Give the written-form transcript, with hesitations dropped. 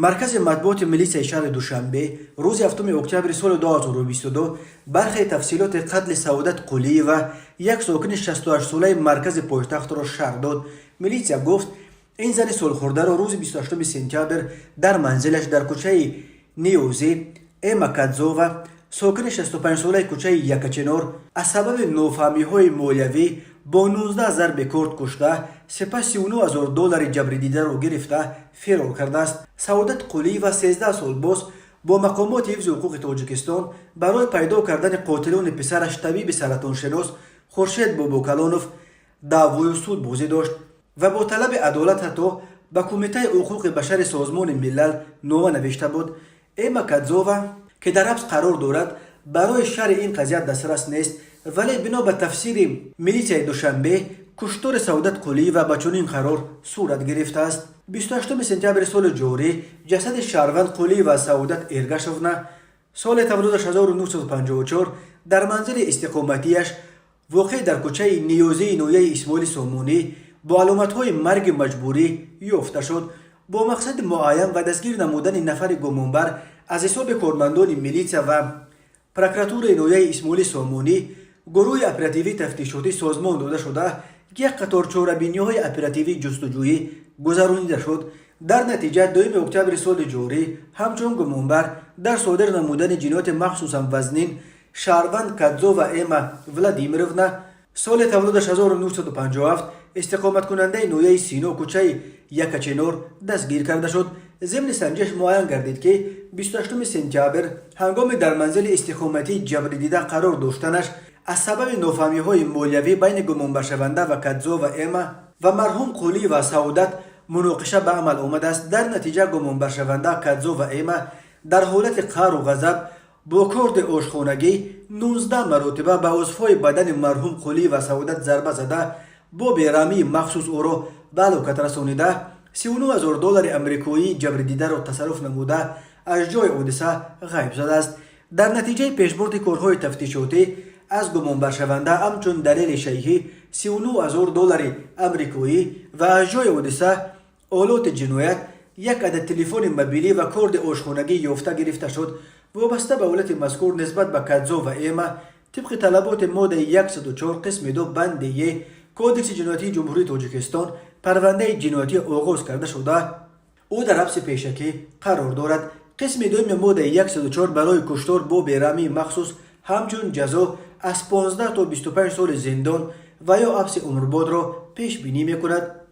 маркази матбуоти милисияи шаҳри душанбе рӯзи 7 октябри соли 2022 бархе тафсилоти қатли Саодат Қулиева, як сокини 68-солаи маркази пойтахтро шарҳ дод. Милисия гуфт, ин зани солхӯрдаро рӯзи 28 сентябр дар манзилаш дар кӯчаи Ниёзи Эма Кадзова, сокини 65-солаи кӯчаи Якачинор, аз сабаби нофаҳмиҳои молиявӣ бо 19 зарби курд кушта, сипас $39,000 ҷабридидаро гирифта фирор кардааст. Саодат Қулиева 13 сол боз бо мақомоти ҳифзи ҳуқуқи Тоҷикистон барои пайдо кардани қотилони писараш табиби саратоншинос Хуршед Бобокалонов даъвои суд бозӣ дошт ва бо талаби адолат ҳатто ба Кумитаи ҳуқуқи башари Созмони милал нома навишта буд. Эма Кадзова, ки дар ҳабс қарор дорад, барои шарҳи ин қазия дастрас нест, вале бино ба тафсири милисияи Душанбе куштори Саодат Қулиева ба чунин қарор сурат гирифтааст. 28 сентябри соли ҷорӣ ҷасади шаҳрванд Қулиева Саодат Эргашовна соли таваллудаш 1954 дар манзили истиқоматияш воқеъ дар кӯчаи Ниёзии ноҳияи Исмоили Сомонӣ бо аломатҳои марги маҷбурӣ ёфта шуд. бо мақсади муайян ва дастгир намудани нафари гумонбар аз ҳисоби кормандони милисия ва прокуратураи ноҳияи Исмоили Сомонӣ гурӯҳи оперативии тафтишотӣ созмон дода шуда, як қатор чорабиниҳои оперативии ҷустуҷӯӣ гузаронида шуд. дар натиҷа 2 октябри соли ҷорӣ ҳамчун гумонбар дар содир намудани ҷинояти махсусан вазнин шаҳрванд Кадзова Эма Владимировна соли таваллудаш 1957 истиқоматкунандаи ноҳияи Сино кӯчаи Якачинор дастгир карда шуд. зимни санҷиш муайян гардид ки 28 сентябр ҳангоми дар манзили истиқоматии ҷабридида қарор доштанаш аз сабаби нофаҳмиҳои молиявӣ байни гумонбаршаванда ва Кадзова Эма ва марҳум Қулиева Саодат муноқиша ба амал омадааст. дар натиҷа гумонбаршаванда Кадзова Эма дар ҳолати қару ғазаб бо корди ошхонагӣ 19 маротиба ба узвҳои бадани марҳум Қулиева Саодат зарба зада, бо бераҳмии махсус ӯро ба ҳалокат расонида, $39,000 амрикоӣ ҷабридидаро тасарруф намуда аз ҷои ҳодиса ғайб задааст. дар натиҷаи пешбурди корҳои тафтишотӣ аз гумонбаршаванда ҳамчун далели шайъӣ $39,000 амрикоӣ ва аз ҷои ҳодиса олоти ҷиноят, як адад телефони мобилӣ ва корди ошхонагӣ ёфта гирифта шуд. вобаста ба ҳолати мазкур нисбат ба Кадзова Эма тибқи талаботи моддаи 104 қисми 2 банди Е Кодекси ҷиноятии Ҷумҳурии Тоҷикистон парвандаи ҷиноятӣ оғоз карда шуда, ӯ дар ҳабси пешакӣ қарор дорад. қисми 2 моддаи 104 барои куштор бо бераҳмии махсус ҳамчун ҷазо аз 15 то 25 соли зиндон ва ё ҳабси умрбодро пешбинӣ мекунад.